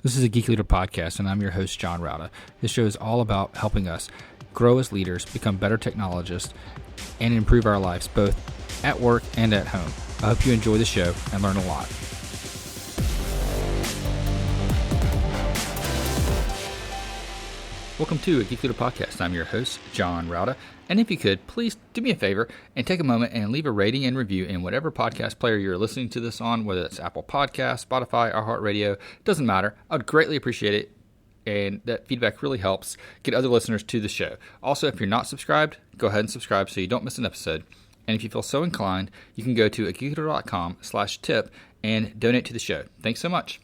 This is a Geek Leader podcast, and I'm your host, John Rauda. This show is all about helping us grow as leaders, become better technologists, and improve our lives both at work and at home. I hope you enjoy the show and learn a lot. Welcome to a Geek Leader podcast. I'm your host, John Rauda. And if you could, please do me a favor and take a moment and leave a rating and review in whatever podcast player you're listening to this on, whether it's Apple Podcasts, Spotify, iHeartRadio, doesn't matter. I would greatly appreciate it. And that feedback really helps get other listeners to the show. Also, if you're not subscribed, go ahead and subscribe so you don't miss an episode. And if you feel so inclined, you can go to geekleader.com/tip and donate to the show. Thanks so much.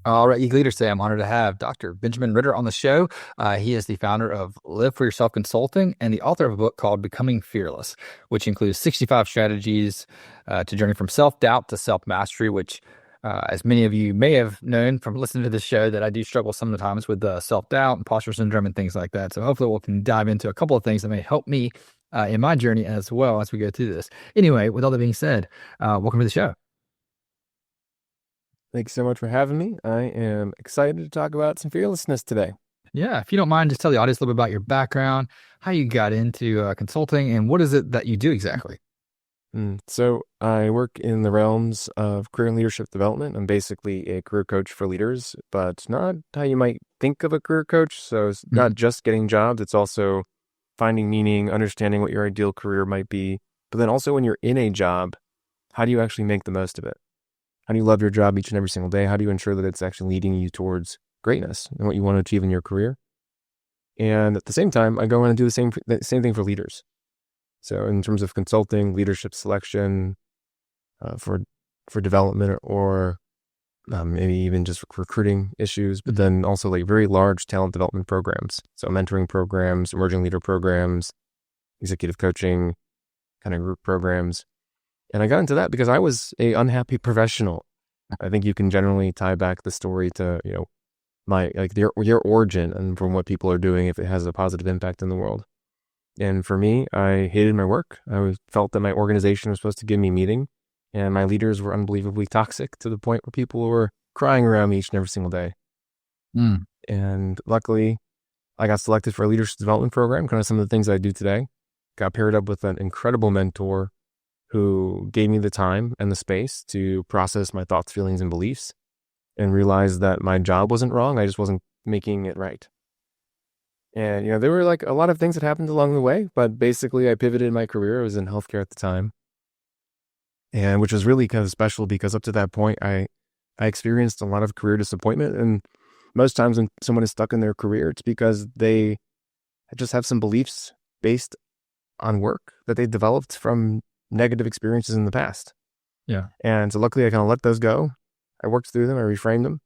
All right, Geek Leaders, today I'm honored to have Dr. Benjamin Ritter on the show. He is the founder of Live for Yourself Consulting and the author of a book called Becoming Fearless, which includes 65 strategies to journey from self-doubt to self-mastery, which, as many of you may have known from listening to this show, that I do struggle sometimes with self-doubt, imposter syndrome, and things like that. So hopefully we can dive into a couple of things that may help me in my journey as well as we go through this. Anyway, with all that being said, welcome to the show. Thanks so much for having me. I am excited to talk about some fearlessness today. Yeah, if you don't mind, just tell the audience a little bit about your background, how you got into consulting, and what is it that you do exactly? So I work in the realms of career and leadership development. I'm basically a career coach for leaders, but not how you might think of a career coach. So it's not just getting jobs. It's also finding meaning, understanding what your ideal career might be. But then also when you're in a job, how do you actually make the most of it? How do you love your job each and every single day? How do you ensure that it's actually leading you towards greatness and what you want to achieve in your career? And at the same time, I go in and do the same thing for leaders. So in terms of consulting, leadership selection, for development, or maybe even just recruiting issues, but then also like very large talent development programs. So mentoring programs, emerging leader programs, executive coaching, kind of group programs. And I got into that because I was a unhappy professional. I think you can generally tie back the story to, your origin and from what people are doing if it has a positive impact in the world. And for me, I hated my work. I felt that my organization was supposed to give me meaning, and my leaders were unbelievably toxic to the point where people were crying around me each and every single day. And luckily, I got selected for a leadership development program, kind of some of the things I do today. Got paired up with an incredible mentor who gave me the time and the space to process my thoughts, feelings, and beliefs, and realize that my job wasn't wrong. I just wasn't making it right. And, there were like a lot of things that happened along the way, but basically I pivoted my career. I was in healthcare at the time, and which was really kind of special because up to that point, I experienced a lot of career disappointment. And most times when someone is stuck in their career, it's because they just have some beliefs based on work that they developed from negative experiences in the past. Yeah. And so luckily I kind of let those go. I worked through them, I reframed them,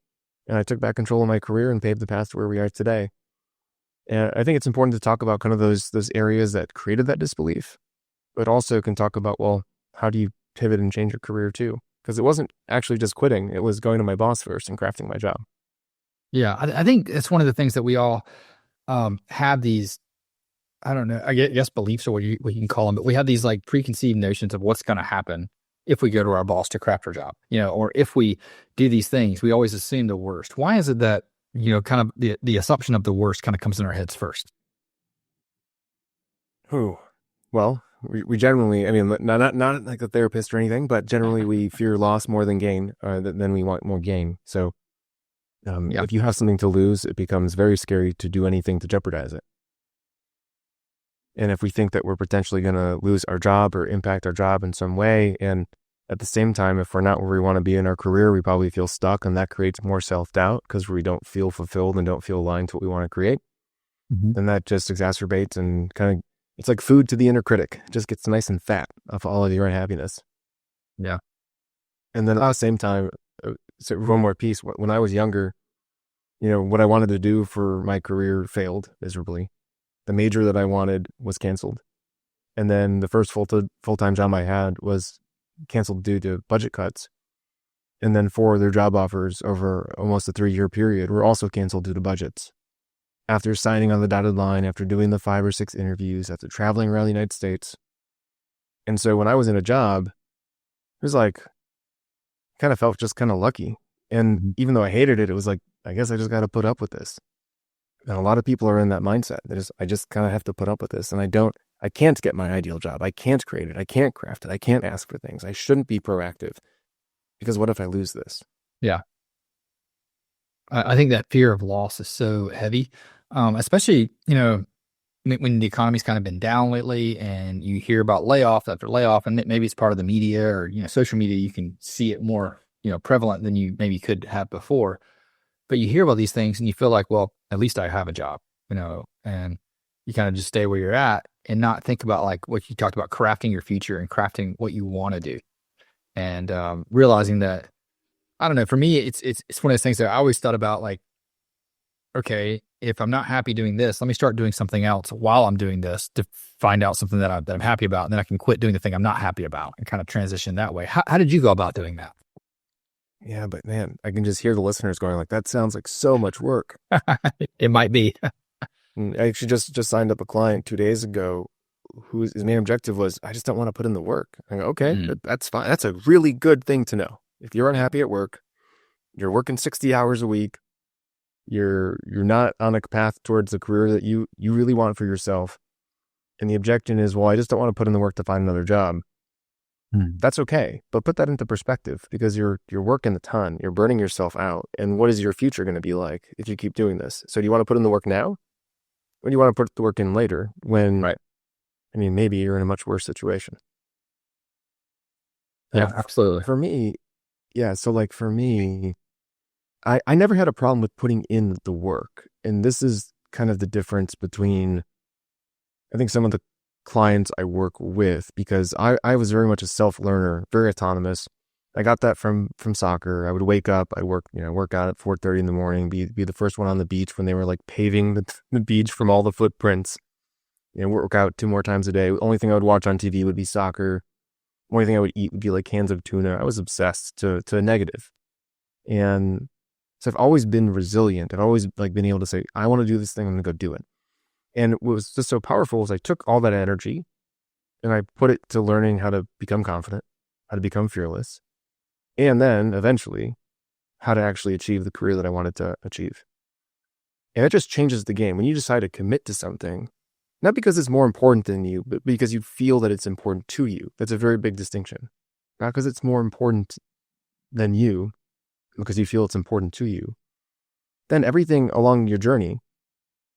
and I took back control of my career and paved the path to where we are today. And I think it's important to talk about kind of those areas that created that disbelief, but also can talk about, well, how do you pivot and change your career too? Because it wasn't actually just quitting. It was going to my boss first and crafting my job. Yeah, I think it's one of the things that we all have these, I don't know, I guess beliefs or what you can call them, but we have these like preconceived notions of what's going to happen if we go to our boss to craft our job, or if we do these things, we always assume the worst. Why is it that, kind of the assumption of the worst kind of comes in our heads first? Well, we generally, I mean, not like a therapist or anything, but generally we fear loss more than gain, than we want more gain. So if you have something to lose, it becomes very scary to do anything to jeopardize it. And if we think that we're potentially going to lose our job or impact our job in some way, and at the same time, if we're not where we want to be in our career, we probably feel stuck, and that creates more self-doubt because we don't feel fulfilled and don't feel aligned to what we want to create. And that just exacerbates and kind of, it's like food to the inner critic. It just gets nice and fat of all of your unhappiness. Yeah. And then at the same time, so one more piece, when I was younger, what I wanted to do for my career failed miserably. The major that I wanted was canceled. And then the first full-time job I had was canceled due to budget cuts. And then 4 of their job offers over almost a 3-year period were also canceled due to budgets. After signing on the dotted line, after doing the 5 or 6 interviews, after traveling around the United States. And so when I was in a job, it was like, kind of felt just kind of lucky. And Mhm. even though I hated it, it was like, I guess I just got to put up with this. And a lot of people are in that mindset. I just kind of have to put up with this. And I can't get my ideal job. I can't create it. I can't craft it. I can't ask for things. I shouldn't be proactive because what if I lose this? Yeah. I think that fear of loss is so heavy, especially, when the economy's kind of been down lately and you hear about layoff after layoff, and maybe it's part of the media or, social media, you can see it more, prevalent than you maybe could have before. But you hear about these things and you feel like, well, at least I have a job, and you kind of just stay where you're at and not think about like what you talked about, crafting your future and crafting what you want to do. And realizing that, I don't know, for me, it's one of those things that I always thought about, like, okay, if I'm not happy doing this, let me start doing something else while I'm doing this to find out something that I'm happy about. And then I can quit doing the thing I'm not happy about and kind of transition that way. How did you go about doing that? Yeah, but man, I can just hear the listeners going like, that sounds like so much work. It might be. And I actually just signed up a client 2 days ago his main objective was, I just don't want to put in the work. I go, okay, Mm, that's fine. That's a really good thing to know. If you're unhappy at work, you're working 60 hours a week, you're not on a path towards a career that you really want for yourself. And the objection is, well, I just don't want to put in the work to find another job. mm. That's okay. But put that into perspective, because you're working a ton, you're burning yourself out. And what is your future going to be like if you keep doing this? So do you want to put in the work now? Or do you want to put the work in later when, Right. I mean, maybe you're in a much worse situation? Yeah, absolutely. For me, yeah. So like for me, I never had a problem with putting in the work. And this is kind of the difference between, I think, some of the clients I work with, because I was very much a self-learner, very autonomous. I got that from soccer. I would wake up, I work out at 4:30 in the morning, be the first one on the beach when they were like paving the beach from all the footprints. Work out 2 more times a day. The only thing I would watch on TV would be soccer. The only thing I would eat would be like cans of tuna. I was obsessed to a negative. And so I've always been resilient. I've always like been able to say, I want to do this thing, I'm gonna go do it. And what was just so powerful was I took all that energy and I put it to learning how to become confident, how to become fearless, and then eventually how to actually achieve the career that I wanted to achieve. And it just changes the game. When you decide to commit to something, not because it's more important than you, but because you feel that it's important to you. That's a very big distinction. Not because it's more important than you, because you feel it's important to you. Then everything along your journey,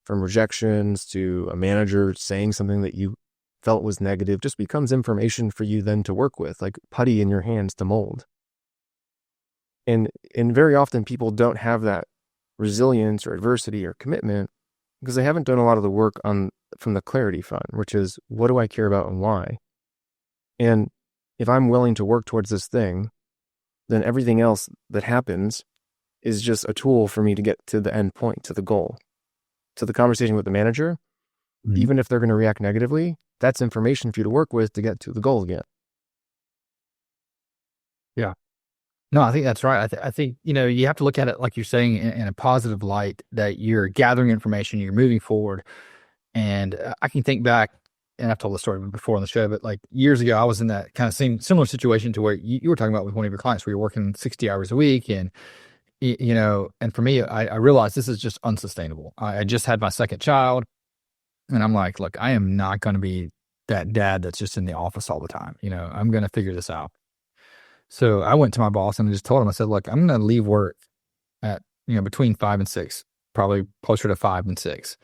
from rejections to a manager saying something that you felt was negative, just becomes information for you then to work with, like putty in your hands to mold. And very often people don't have that resilience or adversity or commitment because they haven't done a lot of the work from the clarity fund, which is, what do I care about and why? And if I'm willing to work towards this thing, then everything else that happens is just a tool for me to get to the end point, to the goal. To the conversation with the manager, Mhm. even if they're going to react negatively, that's information for you to work with to get to the goal again. Yeah. No, I think that's right. I think, you have to look at it, like you're saying, in a positive light, that you're gathering information, you're moving forward. And I can think back, and I've told the story before on the show, but like years ago, I was in that kind of similar situation to where you were talking about with one of your clients, where you're working 60 hours a week. And, and for me, I realized this is just unsustainable. I just had my second child, and I'm like, look, I am not going to be that dad that's just in the office all the time. I'm going to figure this out. So I went to my boss and I just told him, I said, look, I'm going to leave work at, between 5 and 6, probably closer to 5 and 6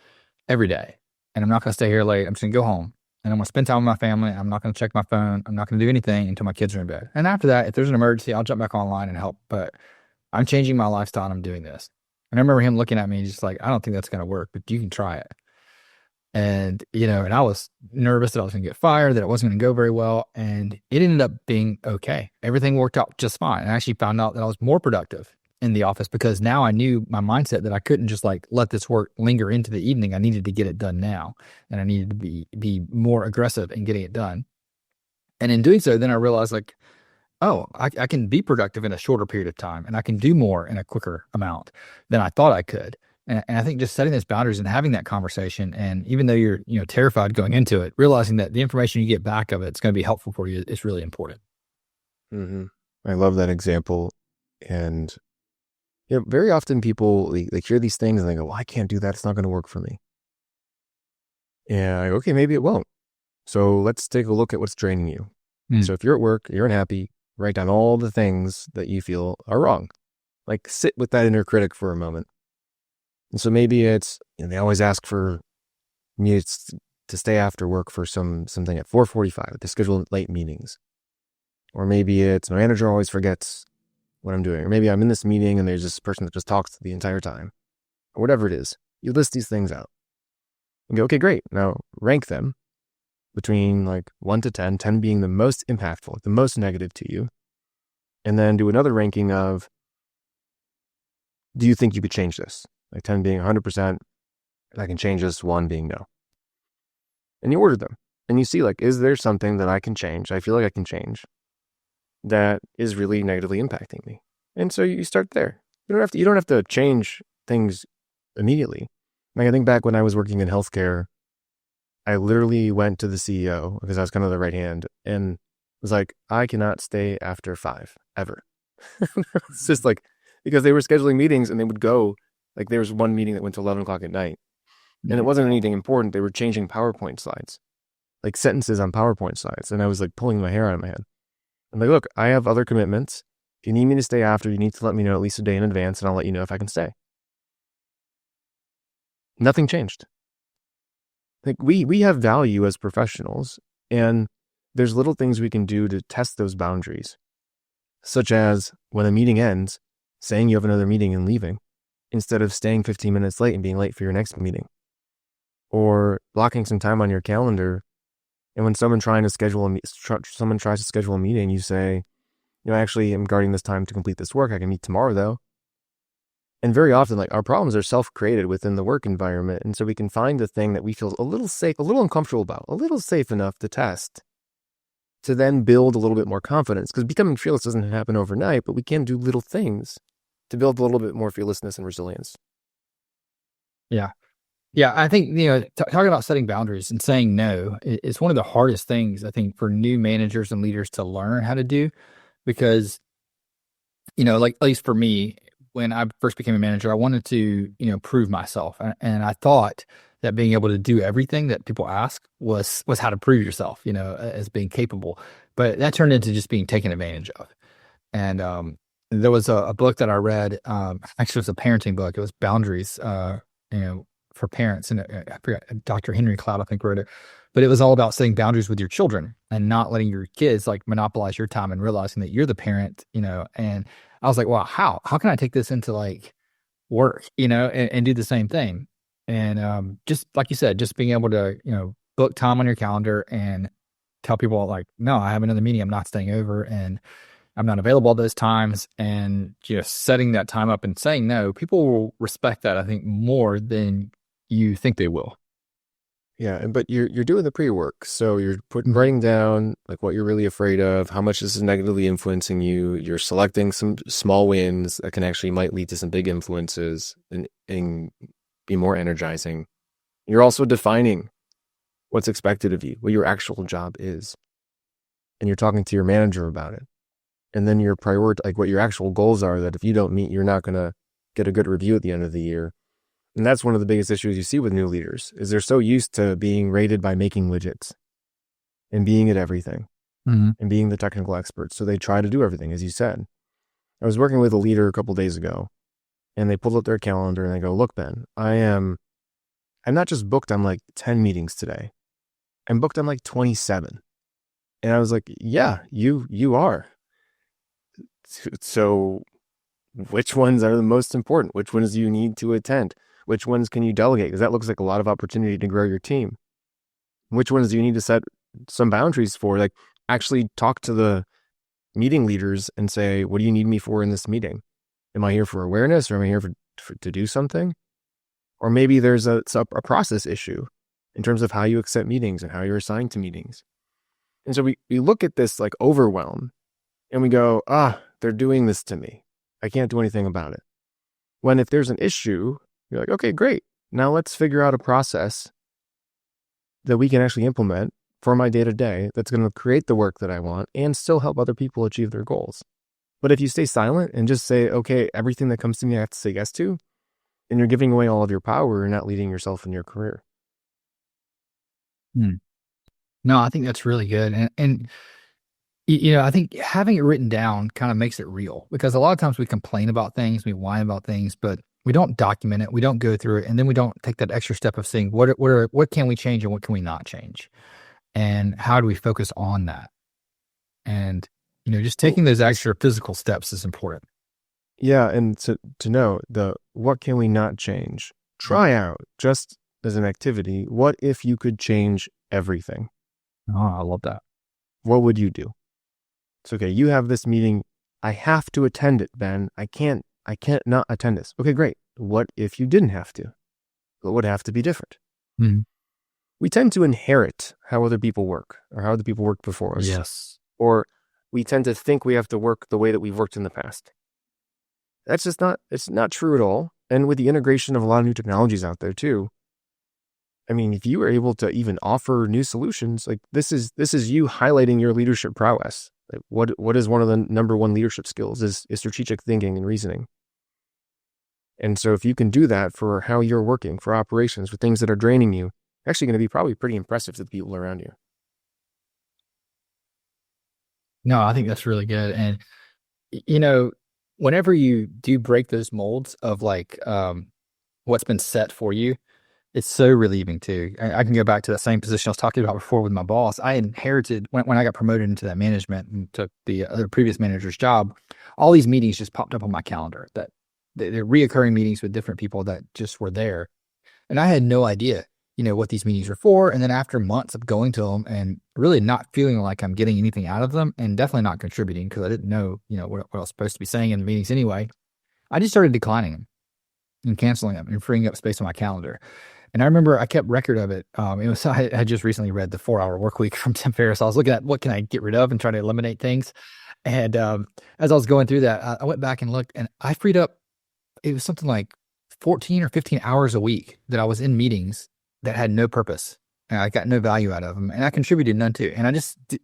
every day. And I'm not going to stay here late. I'm just going to go home and I'm going to spend time with my family. I'm not going to check my phone. I'm not going to do anything until my kids are in bed. And after that, if there's an emergency, I'll jump back online and help. But I'm changing my lifestyle and I'm doing this. And I remember him looking at me just like, I don't think that's going to work, but you can try it. And, and I was nervous that I was going to get fired, that it wasn't going to go very well. And it ended up being okay. Everything worked out just fine. And I actually found out that I was more productive in the office because now I knew my mindset that I couldn't just like let this work linger into the evening. I needed to get it done now. And I needed to be more aggressive in getting it done. And in doing so, then I realized like, oh, I can be productive in a shorter period of time and I can do more in a quicker amount than I thought I could. And I think just setting those boundaries and having that conversation, and even though you're, terrified going into it, realizing that the information you get back of it's going to be helpful for you is really important. Mm-hmm. I love that example. And very often people like hear these things and they go, well, I can't do that. It's not going to work for me. And I go, okay, maybe it won't. So let's take a look at what's draining you. So if you're at work, you're unhappy, write down all the things that you feel are wrong. Like sit with that inner critic for a moment. And so maybe it's, they always ask for me to stay after work for something at 4:45. They schedule late meetings. Or maybe it's my manager always forgets what I'm doing. Or maybe I'm in this meeting and there's this person that just talks the entire time. Or whatever it is. You list these things out. And go, okay, great. Now rank them between like 1 to 10, 10 being the most impactful, the most negative to you. And then do another ranking of, do you think you could change this? Like 10 being 100%, I can change this, 1 being no. And you order them. And you see, like, is there something that I can change? I feel like I can change that is really negatively impacting me. And so you start there. You don't have to change things immediately. Like I think back when I was working in healthcare, I literally went to the CEO because I was kind of the right hand and was like, I cannot stay after 5 ever. It's just like, because they were scheduling meetings and they would go, like there was one meeting that went to 11 o'clock at night and it wasn't anything important. They were changing PowerPoint slides, like sentences on PowerPoint slides. And I was like pulling my hair out of my head. I'm like, look, I have other commitments. If you need me to stay after, you need to let me know at least a day in advance and I'll let you know if I can stay. Nothing changed. Like we have value as professionals and there's little things we can do to test those boundaries, such as when a meeting ends, saying you have another meeting and leaving instead of staying 15 minutes late and being late for your next meeting, or blocking some time on your calendar. And when someone tries to schedule a meeting, you say, I actually am guarding this time to complete this work. I can meet tomorrow though. And very often, like our problems are self-created within the work environment. And so we can find the thing that we feel a little safe, a little uncomfortable about, a little safe enough to test, to then build a little bit more confidence. Because becoming fearless doesn't happen overnight, but we can do little things to build a little bit more fearlessness and resilience. Yeah. Yeah. I think, talking about setting boundaries and saying no is one of the hardest things, I think, for new managers and leaders to learn how to do. Because, like at least for me, when I first became a manager, I wanted to, prove myself. And I thought that being able to do everything that people ask was how to prove yourself, as being capable. But that turned into just being taken advantage of. And there was a book that I read, actually it was a parenting book. It was Boundaries, for Parents. And I forgot, Dr. Henry Cloud, I think, wrote it. But it was all about setting boundaries with your children and not letting your kids like monopolize your time and realizing that you're the parent, and I was like, wow, how can I take this into like work, and do the same thing? And just like you said, just being able to, book time on your calendar and tell people like, no, I have another meeting. I'm not staying over and I'm not available all those times. And just setting that time up and saying no, people will respect that, I think, more than you think they will. Yeah, but you're doing the pre-work. So you're writing down like what you're really afraid of, how much this is negatively influencing you. You're selecting some small wins that can actually might lead to some big influences and be more energizing. You're also defining what's expected of you, what your actual job is. And you're talking to your manager about it. And then you're like what your actual goals are, that if you don't meet, you're not going to get a good review at the end of the year. And that's one of the biggest issues you see with new leaders, is they're so used to being rated by making widgets and being at everything and being the technical expert. So they try to do everything, as you said. I was working with a leader a couple days ago and they pulled up their calendar and they go, look, Ben, I'm not just booked on like 10 meetings today. I'm booked on like 27. And I was like, yeah, you are. So which ones are the most important? Which ones do you need to attend? Which ones can you delegate? Because that looks like a lot of opportunity to grow your team. Which ones do you need to set some boundaries for? Like actually talk to the meeting leaders and say, what do you need me for in this meeting? Am I here for awareness, or am I here to do something? Or maybe there's a process issue in terms of how you accept meetings and how you're assigned to meetings. And so we look at this like overwhelm and we go, they're doing this to me. I can't do anything about it. When if there's an issue, you're like, okay, great. Now let's figure out a process that we can actually implement for my day-to-day that's going to create the work that I want and still help other people achieve their goals. But if you stay silent and just say, okay, everything that comes to me, I have to say yes to, and you're giving away all of your power, you're not leading yourself in your career. Hmm. No, I think that's really good. And I think having it written down kind of makes it real, because a lot of times we complain about things, we whine about things, but we don't document it, we don't go through it, and then we don't take that extra step of saying what can we change and what can we not change, and how do we focus on that? And just Well, taking those extra physical steps is important. yeah, and to know what can we not change? Mm. Try out, just as an activity, what if you could change everything? Oh, I love that. What would you do? It's okay, you have this meeting. I have to attend it, Ben. I can't not attend this. Okay, great. What if you didn't have to? What would have to be different? Mhm. We tend to inherit how other people work or how other people worked before us. Yes. Or we tend to think we have to work the way that we've worked in the past. That's just it's not true at all. And with the integration of a lot of new technologies out there too, I mean, if you were able to even offer new solutions, like this is you highlighting your leadership prowess. Like what is one of the number one leadership skills is strategic thinking and reasoning. And so if you can do that for how you're working, for operations, for things that are draining you, actually going to be probably pretty impressive to the people around you. No, I think that's really good. And you know, whenever you do break those molds of like what's been set for you, it's so relieving too. I can go back to that same position I was talking about before with my boss. I inherited when I got promoted into that management and took the other previous manager's job. All these meetings just popped up on my calendar, that they're reoccurring meetings with different people that just were there, and I had no idea, what these meetings were for. And then after months of going to them and really not feeling like I'm getting anything out of them, and definitely not contributing because I didn't know, what I was supposed to be saying in the meetings anyway, I just started declining them and canceling them and freeing up space on my calendar. And I remember I kept record of it. I had just recently read the 4 Hour Work Week from Tim Ferriss. I was looking at what can I get rid of and try to eliminate things. And as I was going through that, I went back and looked, and I freed up. It was something like 14 or 15 hours a week that I was in meetings that had no purpose. And I got no value out of them, and I contributed none to. And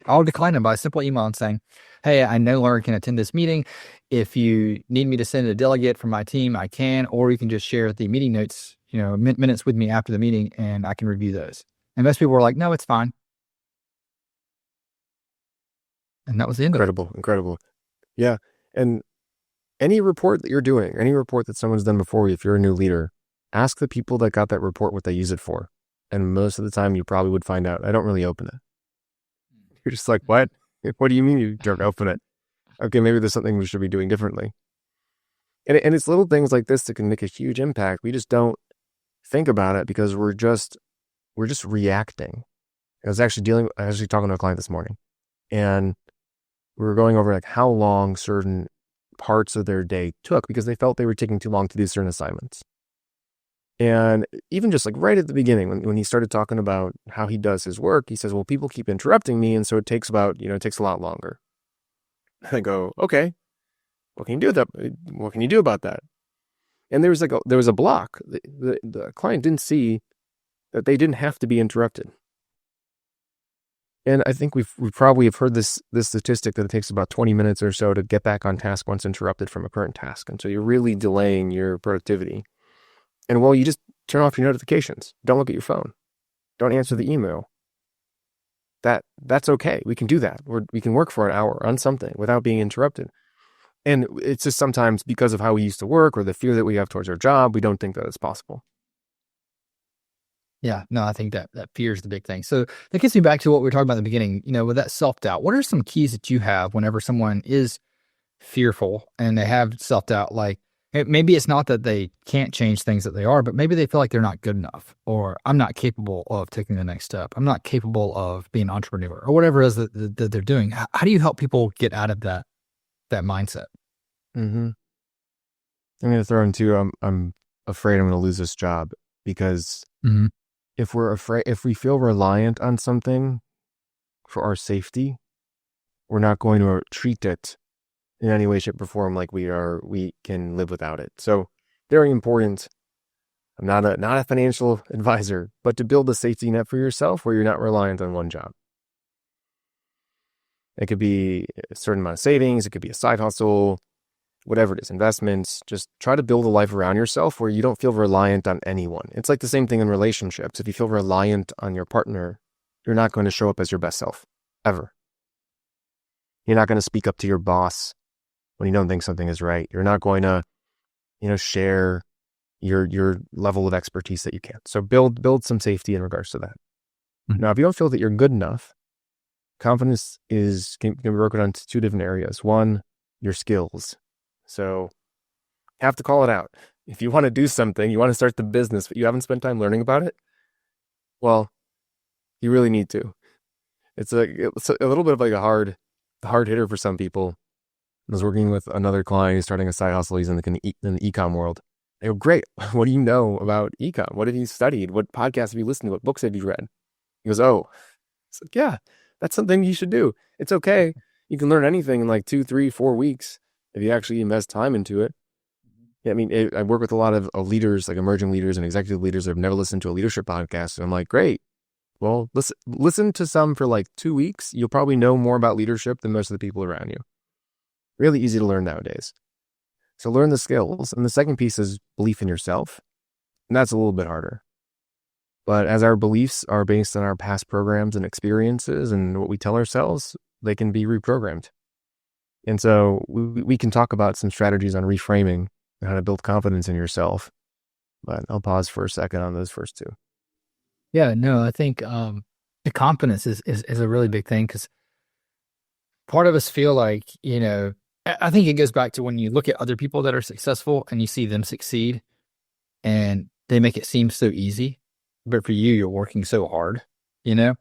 I'll decline them by a simple email and saying, "Hey, I no longer can attend this meeting. If you need me to send a delegate from my team, I can, or you can just share the meeting notes, minutes with me after the meeting, and I can review those." And most people were like, "No, it's fine." And that was the end of it. Incredible. Yeah. And any report that you're doing, any report that someone's done before you, if you're a new leader, ask the people that got that report what they use it for. And most of the time you probably would find out, I don't really open it. You're just like, what? What do you mean you don't open it? Okay, maybe there's something we should be doing differently. And it's little things like this that can make a huge impact. We just don't think about it because we're just reacting. I was actually talking to a client this morning, and we were going over like how long certain parts of their day took because they felt they were taking too long to do certain assignments. And even just like right at the beginning, when he started talking about how he does his work, he says, well, people keep interrupting me. And so it takes a lot longer. I go, okay, what can you do with that? What can you do about that? And there was a block. The client didn't see that they didn't have to be interrupted. And I think we probably have heard this statistic that it takes about 20 minutes or so to get back on task once interrupted from a current task. And so you're really delaying your productivity. And you just turn off your notifications. Don't look at your phone. Don't answer the email. That's okay. We can do that. We can work for an hour on something without being interrupted. And it's just sometimes because of how we used to work or the fear that we have towards our job, we don't think that it's possible. Yeah, no, I think that fear is the big thing. So that gets me back to what we were talking about in the beginning, with that self-doubt. What are some keys that you have whenever someone is fearful and they have self-doubt? Like, maybe it's not that they can't change things that they are, but maybe they feel like they're not good enough, or I'm not capable of taking the next step. I'm not capable of being an entrepreneur, or whatever it is that they're doing. How do you help people get out of that mindset? Mm-hmm. I'm going to throw in too, I'm afraid I'm going to lose this job because Mm-hmm. if we feel reliant on something for our safety, we're not going to treat it in any way, shape, or form like we can live without it. So very important. I'm not a financial advisor, but to build a safety net for yourself where you're not reliant on one job. It could be a certain amount of savings. It could be a side hustle, whatever it is, investments. Just try to build a life around yourself where you don't feel reliant on anyone. It's like the same thing in relationships. If you feel reliant on your partner, you're not going to show up as your best self, ever. You're not going to speak up to your boss when you don't think something is right. You're not going to, share your level of expertise that you can. So build some safety in regards to that. Mhm. Now, if you don't feel that you're good enough, confidence can be broken down to two different areas. One, your skills. So you have to call it out. If you want to do something, you want to start the business, but you haven't spent time learning about it, well, you really need to. It's a little bit of like a hard hitter for some people. I was working with another client who's starting a side hustle. He's in the e-com world. I go, great. What do you know about e-com? What have you studied? What podcasts have you listened to? What books have you read? He goes, oh, it's like, yeah, that's something you should do. It's okay. You can learn anything in like 2, 3, 4 weeks if you actually invest time into it. Yeah, I mean, I work with a lot of leaders, like emerging leaders and executive leaders that have never listened to a leadership podcast. And I'm like, great. Well, listen to some for like 2 weeks. You'll probably know more about leadership than most of the people around you. Really easy to learn nowadays. So learn the skills. And the second piece is belief in yourself. And that's a little bit harder. But as our beliefs are based on our past programs and experiences and what we tell ourselves, they can be reprogrammed. And so we can talk about some strategies on reframing and how to build confidence in yourself. But I'll pause for a second on those first two. Yeah, no, I think the confidence is a really big thing because part of us feel like, I think it goes back to when you look at other people that are successful and you see them succeed and they make it seem so easy. But for you, you're working so hard, And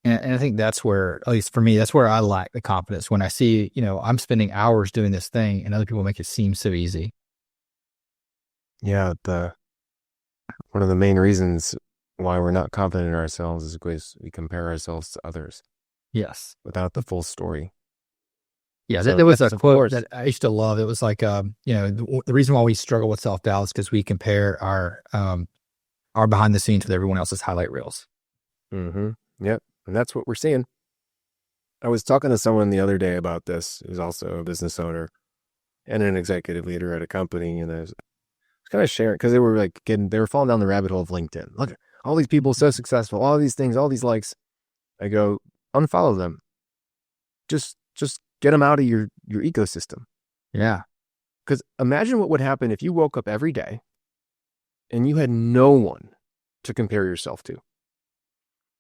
I think that's where, at least for me, that's where I lack the confidence when I see, I'm spending hours doing this thing and other people make it seem so easy. Yeah, one of the main reasons why we're not confident in ourselves is because we compare ourselves to others. Yes. Without the full story. Yeah, So there was a yes, of quote course. that I used to love. It was like, the reason why we struggle with self-doubt is because we compare our behind the scenes with everyone else's highlight reels. Mm-hmm. Yep. And that's what we're seeing. I was talking to someone the other day about this, who's also a business owner and an executive leader at a company. And I was kind of sharing, because they were falling down the rabbit hole of LinkedIn. Look, all these people so successful, all these things, all these likes. I go, unfollow them. Just get them out of your ecosystem. Yeah. Because imagine what would happen if you woke up every day and you had no one to compare yourself to.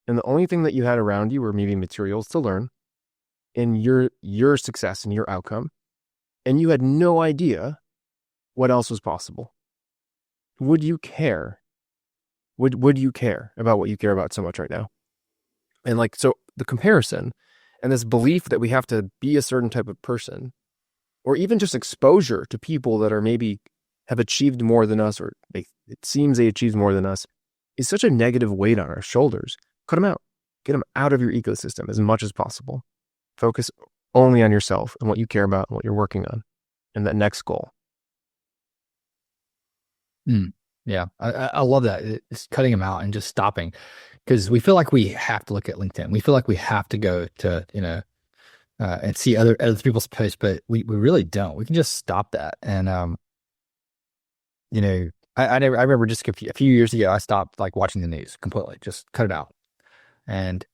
And the only thing that you had around you were maybe materials to learn and your success and your outcome. And you had no idea what else was possible. Would you care? Would you care about what you care about so much right now? And so the comparison and this belief that we have to be a certain type of person, or even just exposure to people that are maybe have achieved more than us, or it seems they achieved more than us, is such a negative weight on our shoulders. Cut them out. Get them out of your ecosystem as much as possible. Focus only on yourself and what you care about and what you're working on and that next goal. Yeah, I love that. It's cutting them out and just stopping, because we feel like we have to look at LinkedIn. We feel like we have to go to, and see other people's posts, but we really don't. We can just stop that. And, I remember just a few years ago, I stopped watching the news completely, just cut it out. And,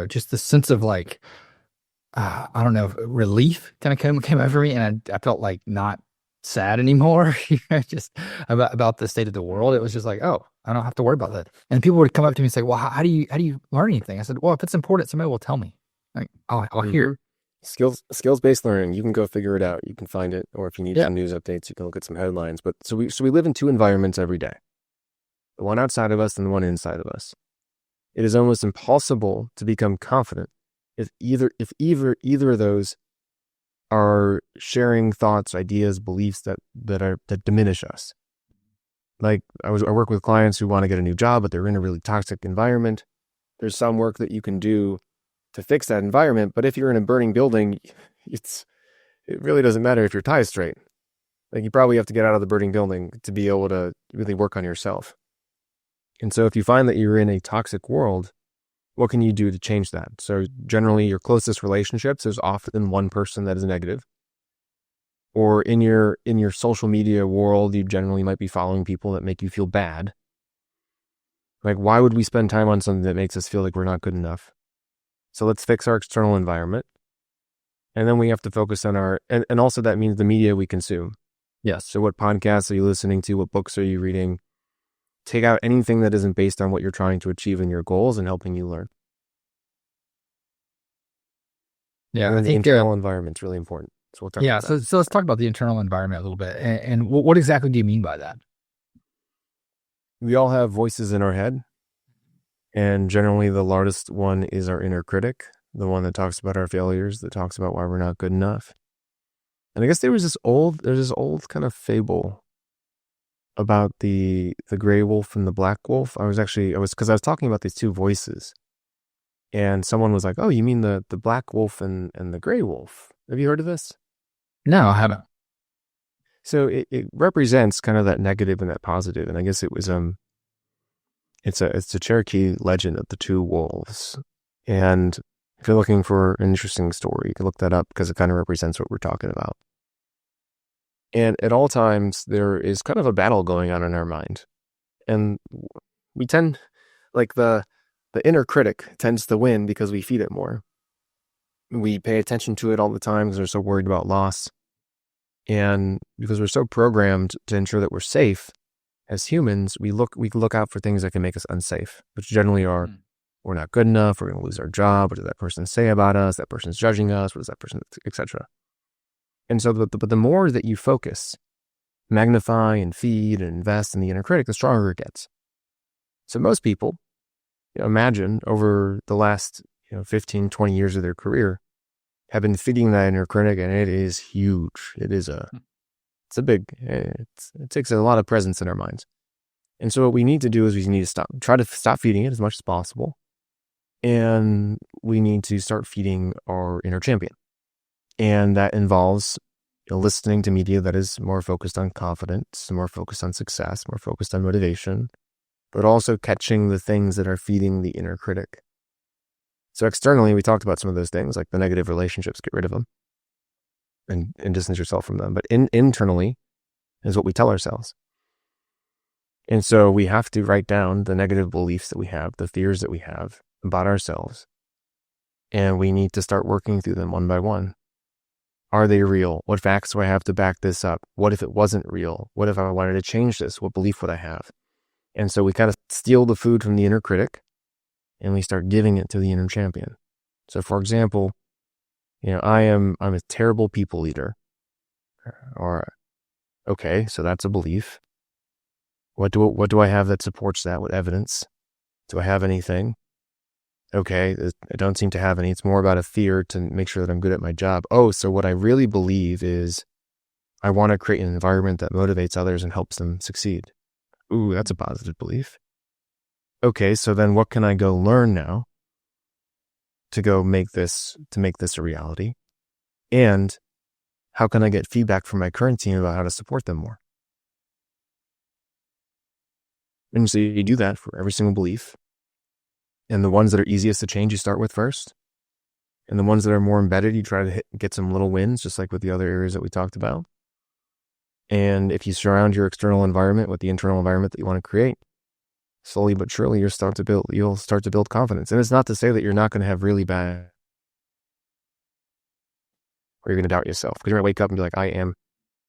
just the sense of I don't know, relief kind of came over me. And I felt not sad anymore, just about the state of the world. It was just oh, I don't have to worry about that. And people would come up to me and say, well, how do you learn anything? I said, well, if it's important, somebody will tell me. I'll hear. Skills-based learning, you can go figure it out. You can find it. Or if you need some news updates, you can look at some headlines. But so we live in two environments every day. The one outside of us and the one inside of us. It is almost impossible to become confident if either of those are sharing thoughts, ideas, beliefs that diminish us. I work with clients who want to get a new job, but they're in a really toxic environment. There's some work that you can do to fix that environment, but if you're in a burning building, it really doesn't matter if your tie is straight. You probably have to get out of the burning building to be able to really work on yourself. And so if you find that you're in a toxic world, what can you do to change that? So generally your closest relationships, there's often one person that is negative. Or in your social media world, you generally might be following people that make you feel bad. Like, why would we spend time on something that makes us feel like we're not good enough? So let's fix our external environment. And then we have to focus on and also that means the media we consume. Yes. So what podcasts are you listening to? What books are you reading? Take out anything that isn't based on what you're trying to achieve in your goals and helping you learn. Yeah, And I then the think internal environment's really important. So we'll talk about that. So let's talk about the internal environment a little bit. And what exactly do you mean by that? We all have voices in our head. And generally the loudest one is our inner critic, the one that talks about our failures, that talks about why we're not good enough. And I guess there's this old kind of fable about the gray wolf and the black wolf. Because I was talking about these two voices. And someone was like, oh, you mean the black wolf and the gray wolf? Have you heard of this? No, I haven't. So it represents kind of that negative and that positive. And I guess it was it's a Cherokee legend of the two wolves. And if you're looking for an interesting story, you can look that up because it kind of represents what we're talking about. And at all times, there is kind of a battle going on in our mind. And we tend, like the inner critic tends to win because we feed it more. We pay attention to it all the time because we're so worried about loss. And because we're so programmed to ensure that we're safe, as humans, we look out for things that can make us unsafe, which generally are, we're not good enough, we're going to lose our job, what does that person say about us, that person's judging us, what does that person, etc. And so, but the more that you focus, magnify and feed and invest in the inner critic, the stronger it gets. So most people, imagine over the last 15, 20 years of their career, have been feeding that inner critic, and it is huge. It takes a lot of presence in our minds. And so what we need to do is we need to try to stop feeding it as much as possible. And we need to start feeding our inner champion. And that involves listening to media that is more focused on confidence, more focused on success, more focused on motivation, but also catching the things that are feeding the inner critic. So externally, we talked about some of those things, like the negative relationships, get rid of them and distance yourself from them. But internally is what we tell ourselves. And so we have to write down the negative beliefs that we have, the fears that we have about ourselves. And we need to start working through them one by one. Are they real? What facts do I have to back this up? What if it wasn't real? What if I wanted to change this? What belief would I have? And so we kind of steal the food from the inner critic and we start giving it to the inner champion. So for example, I'm a terrible people leader. Or, okay, so that's a belief. What do I have that supports that? What evidence? Do I have anything? Okay, I don't seem to have any. It's more about a fear to make sure that I'm good at my job. Oh, so what I really believe is I want to create an environment that motivates others and helps them succeed. Ooh, that's a positive belief. Okay, so then what can I go learn now to make this a reality? And how can I get feedback from my current team about how to support them more? And so you do that for every single belief. And the ones that are easiest to change, you start with first. And the ones that are more embedded, you try to get some little wins, just like with the other areas that we talked about. And if you surround your external environment with the internal environment that you want to create, slowly but surely you'll start to build confidence. And it's not to say that you're not going to have really bad, or you're going to doubt yourself, because you're going to wake up and be like, I am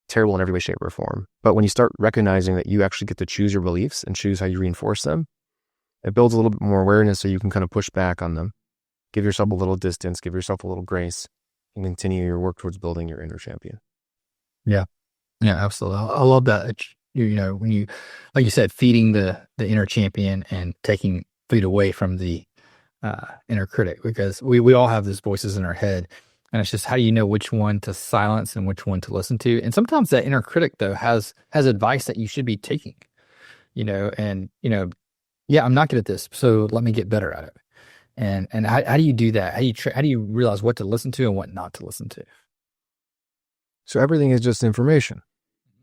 terrible in every way, shape, or form. But when you start recognizing that you actually get to choose your beliefs and choose how you reinforce them, it builds a little bit more awareness so you can kind of push back on them. Give yourself a little distance, give yourself a little grace, and continue your work towards building your inner champion. Yeah. Yeah, absolutely. I love that. When you, like you said, feeding the inner champion and taking food away from the inner critic, because we all have those voices in our head. And it's just, how do you know which one to silence and which one to listen to? And sometimes that inner critic, though, has advice that you should be taking, yeah, I'm not good at this, so let me get better at it. And how do you do that? How do you realize what to listen to and what not to listen to? So everything is just information.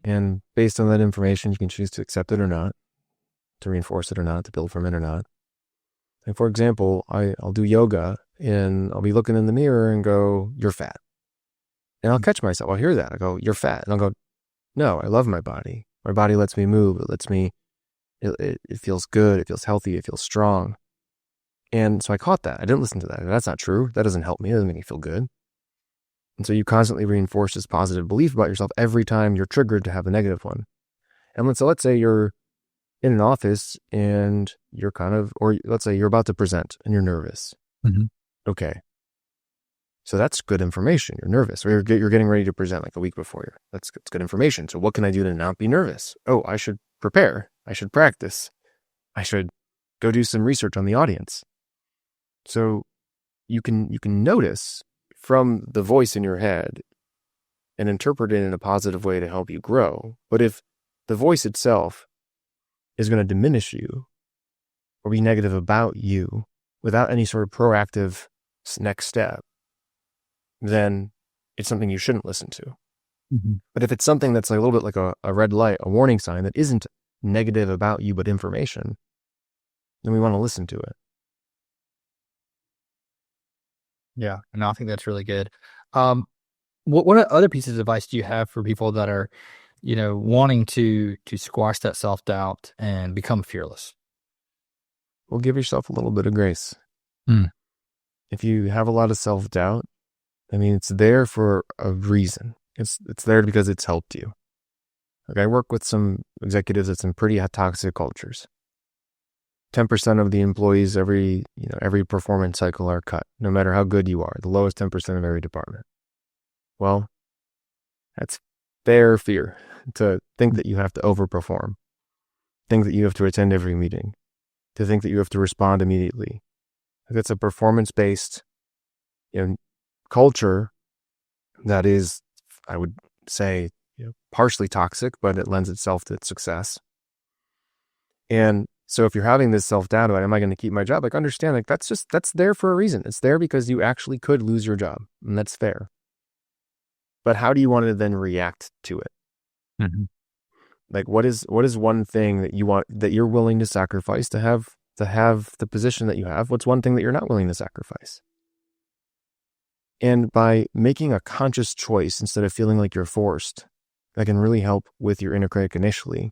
And based on that information, you can choose to accept it or not, to reinforce it or not, to build from it or not. And for example, I'll do yoga and I'll be looking in the mirror and go, "You're fat." And I'll catch myself. I'll hear that. I go, "You're fat." And I'll go, "No, I love my body. My body lets me move. It feels good. It feels healthy. It feels strong." And so I caught that. I didn't listen to that. That's not true. That doesn't help me. It doesn't make me feel good. And so you constantly reinforce this positive belief about yourself every time you're triggered to have a negative one. And let's say you're in an office and or let's say you're about to present and you're nervous. Mm-hmm. Okay. So that's good information. You're nervous, or you're getting ready to present like a week before. That's good information. So what can I do to not be nervous? Oh, I should prepare. I should practice. I should go do some research on the audience. So you can notice from the voice in your head and interpret it in a positive way to help you grow. But if the voice itself is going to diminish you or be negative about you without any sort of proactive next step, then it's something you shouldn't listen to. Mm-hmm. But if it's something that's like a little bit like a red light, a warning sign that isn't negative about you but information, then we want to listen to it. Yeah, and I think that's really good. What other pieces of advice do you have for people that are, wanting to squash that self-doubt and become fearless? Well, give yourself a little bit of grace. Mm. If you have a lot of self-doubt, I mean, it's there for a reason. It's there because it's helped you. Like, I work with some executives at some pretty toxic cultures. 10% of the employees every performance cycle are cut, no matter how good you are, the lowest 10% of every department. Well, that's their fear, to think that you have to overperform, think that you have to attend every meeting, to think that you have to respond immediately. That's a performance-based, culture that is, I would say, partially toxic, but it lends itself to its success. And so if you're having this self-doubt about, am I going to keep my job? Like, understand, like, that's there for a reason. It's there because you actually could lose your job, and that's fair. But how do you want to then react to it? Mm-hmm. Like, what is one thing that you're willing to sacrifice to have the position that you have? What's one thing that you're not willing to sacrifice? And by making a conscious choice instead of feeling like you're forced, that can really help with your inner critic initially.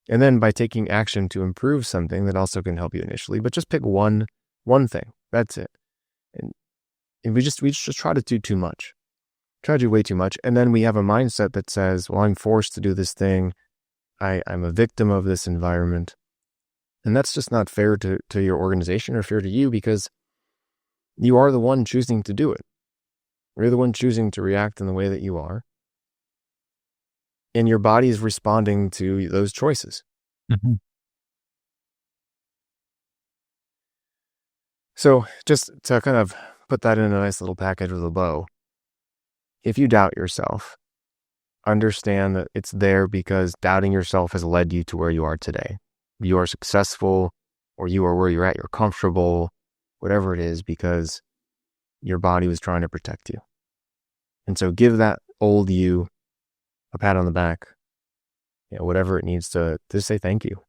And then by taking action to improve something, that also can help you initially. But just pick one thing. That's it. And we just try to do too much. Try to do way too much. And then we have a mindset that says, well, I'm forced to do this thing. I'm a victim of this environment. And that's just not fair to your organization or fair to you, because you are the one choosing to do it. You're the one choosing to react in the way that you are. And your body is responding to those choices. Mm-hmm. So just to kind of put that in a nice little package with a bow, if you doubt yourself, understand that it's there because doubting yourself has led you to where you are today. You are successful, or you are where you're at, you're comfortable, whatever it is, because your body was trying to protect you. And so give that old you a pat on the back, whatever it needs to say thank you.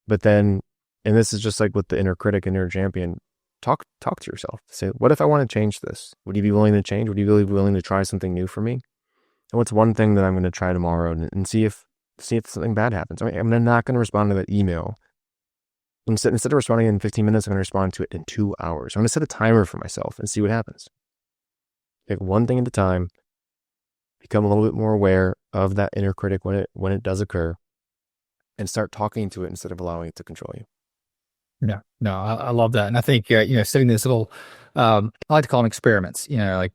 But then, and this is just like with the inner critic and inner champion, talk to yourself. Say, what if I want to change this? Would you be willing to change? Would you be willing to try something new for me? And what's one thing that I'm going to try tomorrow and see if something bad happens? I mean, I'm not going to respond to that email. Instead of responding in 15 minutes, I'm going to respond to it in 2 hours. I'm going to set a timer for myself and see what happens. Take one thing at a time. Become a little bit more aware of that inner critic when it does occur, and start talking to it instead of allowing it to control you. Yeah, no, I love that. And I think, setting this little, I like to call them experiments, like,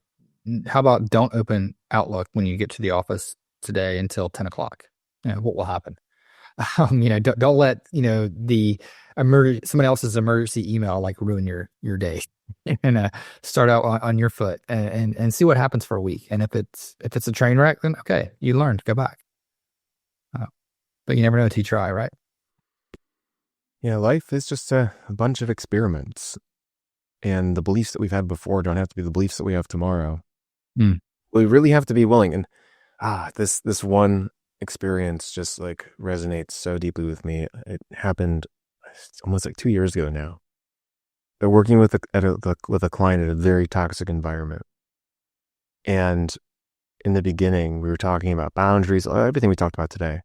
how about don't open Outlook when you get to the office today until 10 o'clock? What will happen? Don't let, the somebody else's emergency email like ruin your day. And start out on your foot and see what happens for a week. And if it's a train wreck, then okay, you learned, go back. But you never know until you try, right? Yeah, life is just a bunch of experiments, and the beliefs that we've had before don't have to be the beliefs that we have tomorrow. We really have to be willing. And this one experience just like resonates so deeply with me. It happened almost like 2 years ago now. they're working with a client in a very toxic environment. And in the beginning, we were talking about boundaries, everything we talked about today.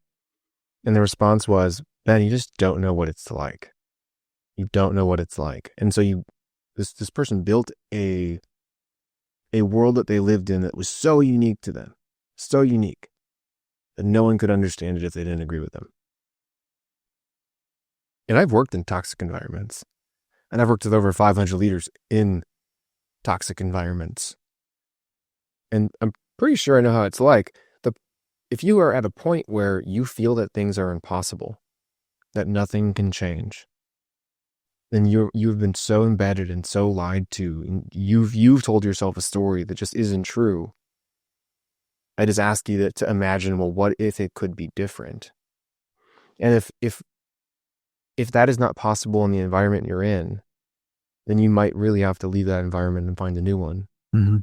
And the response was, Ben, you just don't know what it's like. You don't know what it's like. And so this person built a world that they lived in that was so unique to them, so unique that no one could understand it if they didn't agree with them. And I've worked in toxic environments, and I've worked with over 500 leaders in toxic environments. And I'm pretty sure I know how it's like. If you are at a point where you feel that things are impossible, that nothing can change, then you've been so embedded and so lied to, and you've told yourself a story that just isn't true. I just ask you to imagine, well, what if it could be different? And if that is not possible in the environment you're in, then you might really have to leave that environment and find a new one. Mm-hmm.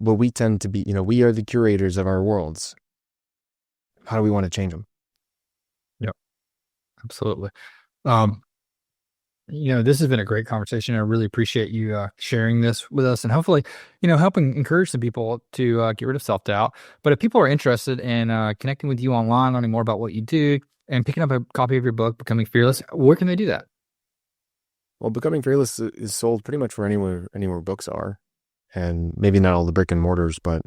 But we tend to be, we are the curators of our worlds. How do we want to change them? Yep, absolutely. This has been a great conversation. I really appreciate you sharing this with us, and hopefully, helping encourage some people to get rid of self-doubt. But if people are interested in connecting with you online, learning more about what you do, and picking up a copy of your book, Becoming Fearless, where can they do that? Well, Becoming Fearless is sold pretty much for anywhere books are. And maybe not all the brick and mortars, but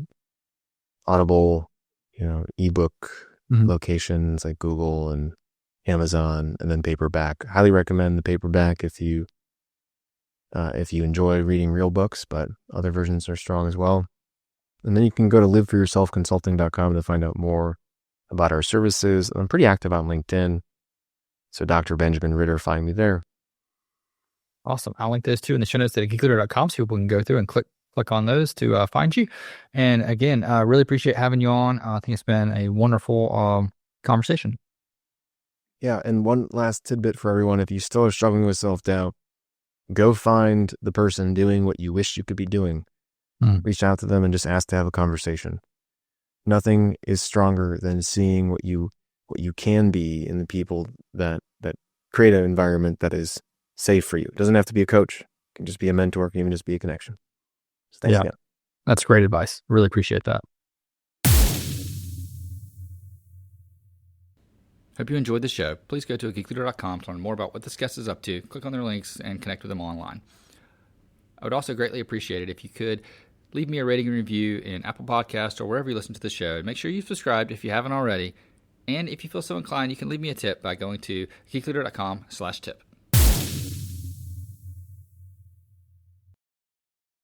Audible, ebook locations like Google and Amazon, and then paperback. Highly recommend the paperback if you enjoy reading real books, but other versions are strong as well. And then you can go to liveforyourselfconsulting.com to find out more about our services. I'm pretty active on LinkedIn. So Dr. Benjamin Ritter, find me there. Awesome. I'll link those two in the show notes at geekleader.com so people can go through and click on those to find you. And again, I really appreciate having you on. I think it's been a wonderful conversation. Yeah. And one last tidbit for everyone. If you still are struggling with self-doubt, go find the person doing what you wish you could be doing. Reach out to them and just ask to have a conversation. Nothing is stronger than seeing what you can be in the people that create an environment that is safe for you. It doesn't have to be a coach. It can just be a mentor. It can even just be a connection. So thanks again. That's great advice. Really appreciate that. Hope you enjoyed the show. Please go to geekleader.com to learn more about what this guest is up to. Click on their links and connect with them online. I would also greatly appreciate it if you could leave me a rating and review in Apple Podcasts or wherever you listen to the show. Make sure you've subscribed if you haven't already. And if you feel so inclined, you can leave me a tip by going to geekleader.com/tip.